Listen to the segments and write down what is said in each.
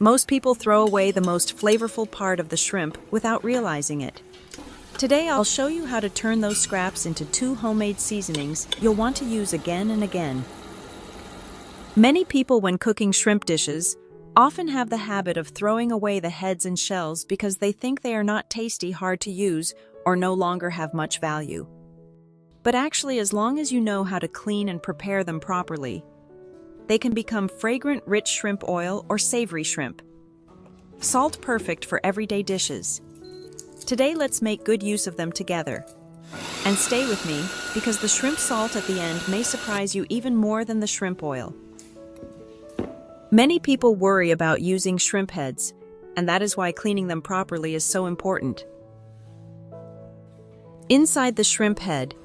Most people throw away the most flavorful part of the shrimp without realizing it. Today I'll show you how to turn those scraps into 2 homemade seasonings you'll want to use again and again. Many people, when cooking shrimp dishes, often have the habit of throwing away the heads and shells because they think they are not tasty, hard to use, or no longer have much value. But actually, as long as you know how to clean and prepare them properly, they can become fragrant, rich shrimp oil or savory shrimp. Salt perfect for everyday dishes. Today let's make good use of them together. And stay with me, because the shrimp salt at the end may surprise you even more than the shrimp oil. Many people worry about using shrimp heads, and that is why cleaning them properly is so important. Inside the shrimp head,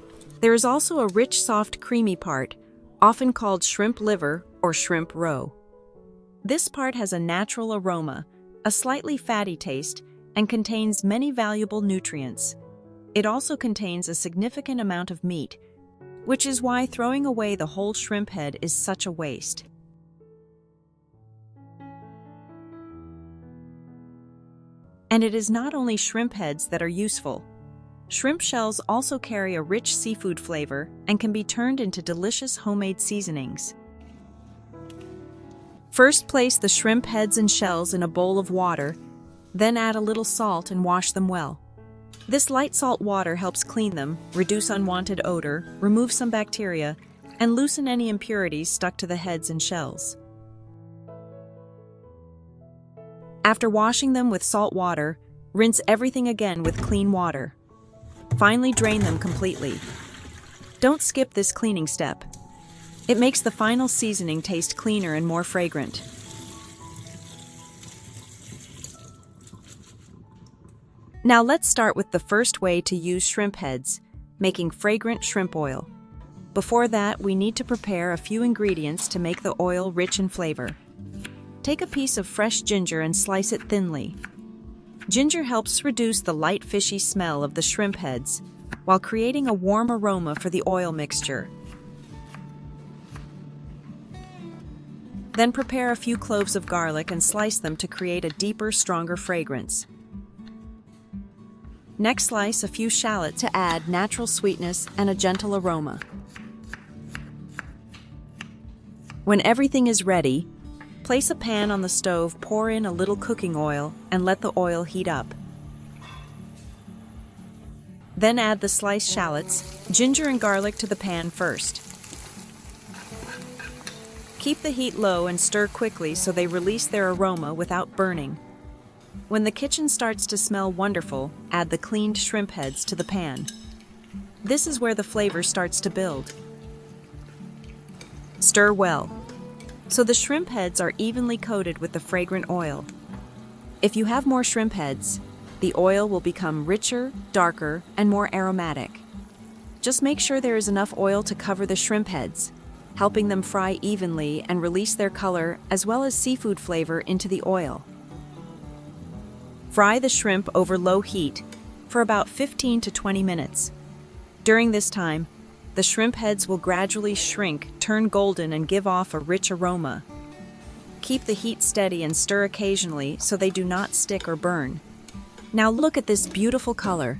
there is also a rich, soft, creamy part, often called shrimp liver or shrimp roe. This part has a natural aroma, a slightly fatty taste, and contains many valuable nutrients. It also contains a significant amount of meat, which is why throwing away the whole shrimp head is such a waste. And it is not only shrimp heads that are useful. Shrimp shells also carry a rich seafood flavor and can be turned into delicious homemade seasonings. First, place the shrimp heads and shells in a bowl of water, then add a little salt and wash them well. This light salt water helps clean them, reduce unwanted odor, remove some bacteria, and loosen any impurities stuck to the heads and shells. After washing them with salt water, rinse everything again with clean water. Finally, drain them completely. Don't skip this cleaning step. It makes the final seasoning taste cleaner and more fragrant. Now let's start with the first way to use shrimp heads, making fragrant shrimp oil. Before that, we need to prepare a few ingredients to make the oil rich in flavor. Take a piece of fresh ginger and slice it thinly. Ginger helps reduce the light fishy smell of the shrimp heads, while creating a warm aroma for the oil mixture. Then prepare a few cloves of garlic and slice them to create a deeper, stronger fragrance. Next, slice a few shallots to add natural sweetness and a gentle aroma. When everything is ready, place a pan on the stove, pour in a little cooking oil, and let the oil heat up. Then add the sliced shallots, ginger and garlic to the pan first. Keep the heat low and stir quickly so they release their aroma without burning. When the kitchen starts to smell wonderful, add the cleaned shrimp heads to the pan. This is where the flavor starts to build. Stir well, so the shrimp heads are evenly coated with the fragrant oil. If you have more shrimp heads, the oil will become richer, darker, and more aromatic. Just make sure there is enough oil to cover the shrimp heads, helping them fry evenly and release their color as well as seafood flavor into the oil. Fry the shrimp over low heat for about 15 to 20 minutes. During this time, the shrimp heads will gradually shrink, turn golden, and give off a rich aroma. Keep the heat steady and stir occasionally so they do not stick or burn. Now look at this beautiful color.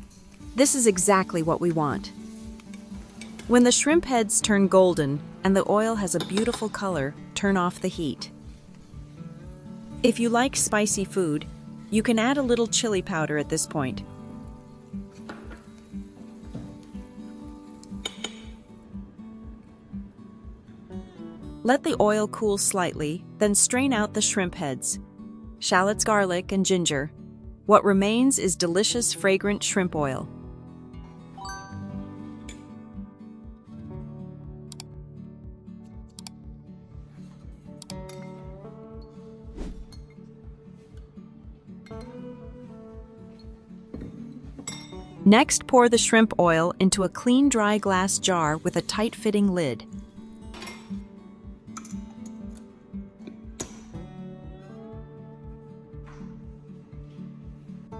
This is exactly what we want. When the shrimp heads turn golden and the oil has a beautiful color, turn off the heat. If you like spicy food, you can add a little chili powder at this point. Let the oil cool slightly, then strain out the shrimp heads, shallots, garlic, and ginger. What remains is delicious, fragrant shrimp oil. Next, pour the shrimp oil into a clean, dry glass jar with a tight-fitting lid.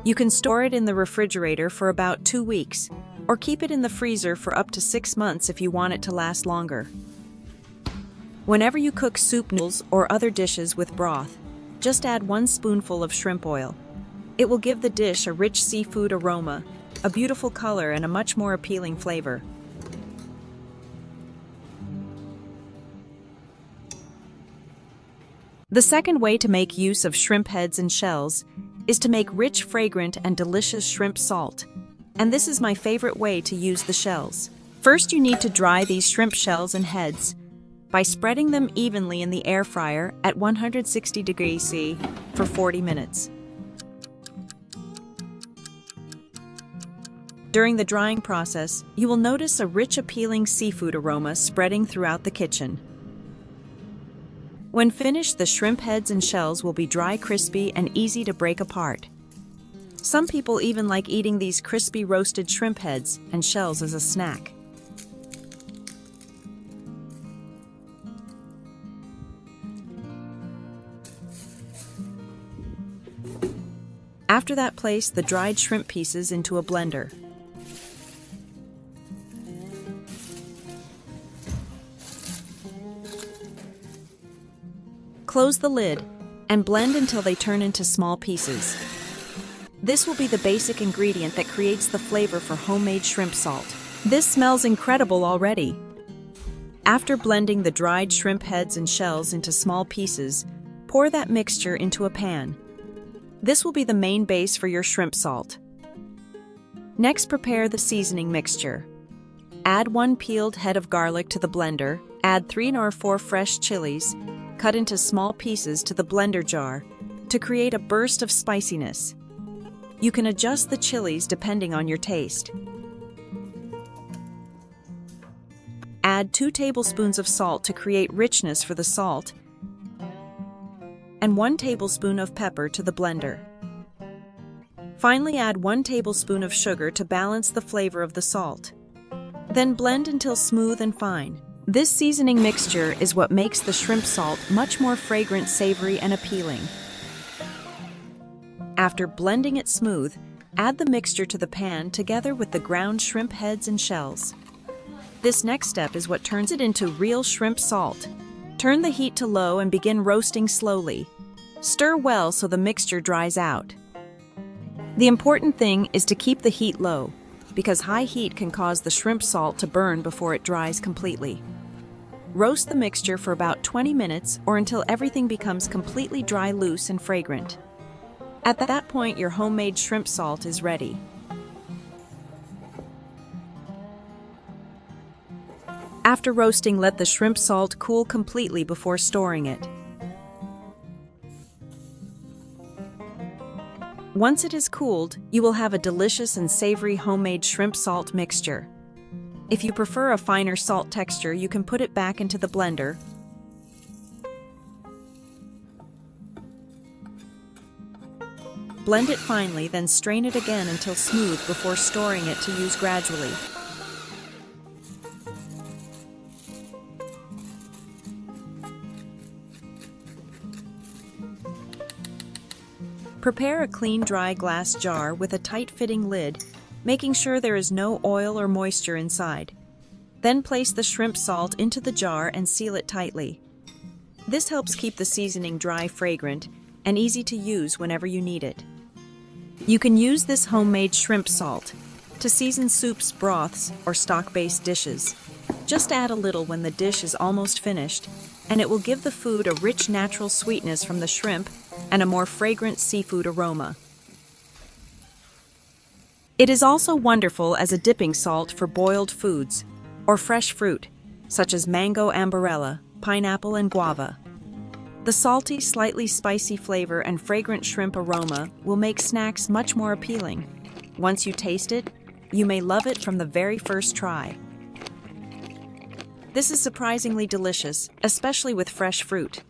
You can store it in the refrigerator for about 2 weeks, or keep it in the freezer for up to 6 months if you want it to last longer. Whenever you cook soup noodles or other dishes with broth, just add 1 spoonful of shrimp oil. It will give the dish a rich seafood aroma, a beautiful color, and a much more appealing flavor. The second way to make use of shrimp heads and shells is to make rich, fragrant, and delicious shrimp salt. And this is my favorite way to use the shells. First, you need to dry these shrimp shells and heads by spreading them evenly in the air fryer at 160 degrees C for 40 minutes. During the drying process, you will notice a rich, appealing seafood aroma spreading throughout the kitchen. When finished, the shrimp heads and shells will be dry, crispy, and easy to break apart. Some people even like eating these crispy roasted shrimp heads and shells as a snack. After that, place the dried shrimp pieces into a blender. Close the lid and blend until they turn into small pieces. This will be the basic ingredient that creates the flavor for homemade shrimp salt. This smells incredible already. After blending the dried shrimp heads and shells into small pieces, pour that mixture into a pan. This will be the main base for your shrimp salt. Next, prepare the seasoning mixture. Add 1 peeled head of garlic to the blender, add 3 or 4 fresh chilies, cut into small pieces to the blender jar to create a burst of spiciness. You can adjust the chilies depending on your taste. Add 2 tablespoons of salt to create richness for the salt, and 1 tablespoon of pepper to the blender. Finally, add 1 tablespoon of sugar to balance the flavor of the salt. Then blend until smooth and fine. This seasoning mixture is what makes the shrimp salt much more fragrant, savory, and appealing. After blending it smooth, add the mixture to the pan together with the ground shrimp heads and shells. This next step is what turns it into real shrimp salt. Turn the heat to low and begin roasting slowly. Stir well so the mixture dries out. The important thing is to keep the heat low, because high heat can cause the shrimp salt to burn before it dries completely. Roast the mixture for about 20 minutes or until everything becomes completely dry, loose, and fragrant. At that point, your homemade shrimp salt is ready. After roasting, let the shrimp salt cool completely before storing it. Once it is cooled, you will have a delicious and savory homemade shrimp salt mixture. If you prefer a finer salt texture, you can put it back into the blender. Blend it finely, then strain it again until smooth before storing it to use gradually. Prepare a clean, dry glass jar with a tight-fitting lid, making sure there is no oil or moisture inside. Then place the shrimp salt into the jar and seal it tightly. This helps keep the seasoning dry, fragrant, and easy to use whenever you need it. You can use this homemade shrimp salt to season soups, broths, or stock-based dishes. Just add a little when the dish is almost finished, and it will give the food a rich, natural sweetness from the shrimp and a more fragrant seafood aroma. It is also wonderful as a dipping salt for boiled foods or fresh fruit, such as mango, ambarella, pineapple, and guava. The salty, slightly spicy flavor and fragrant shrimp aroma will make snacks much more appealing. Once you taste it, you may love it from the very first try. This is surprisingly delicious, especially with fresh fruit.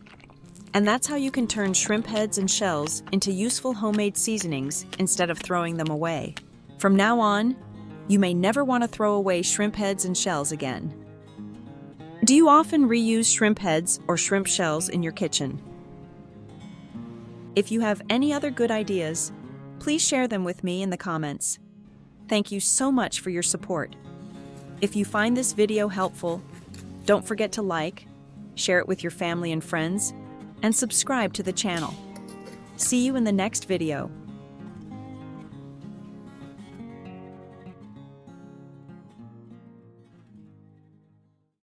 And that's how you can turn shrimp heads and shells into useful homemade seasonings instead of throwing them away. From now on, you may never want to throw away shrimp heads and shells again. Do you often reuse shrimp heads or shrimp shells in your kitchen? If you have any other good ideas, please share them with me in the comments. Thank you so much for your support. If you find this video helpful, don't forget to like, share it with your family and friends, and subscribe to the channel. See you in the next video.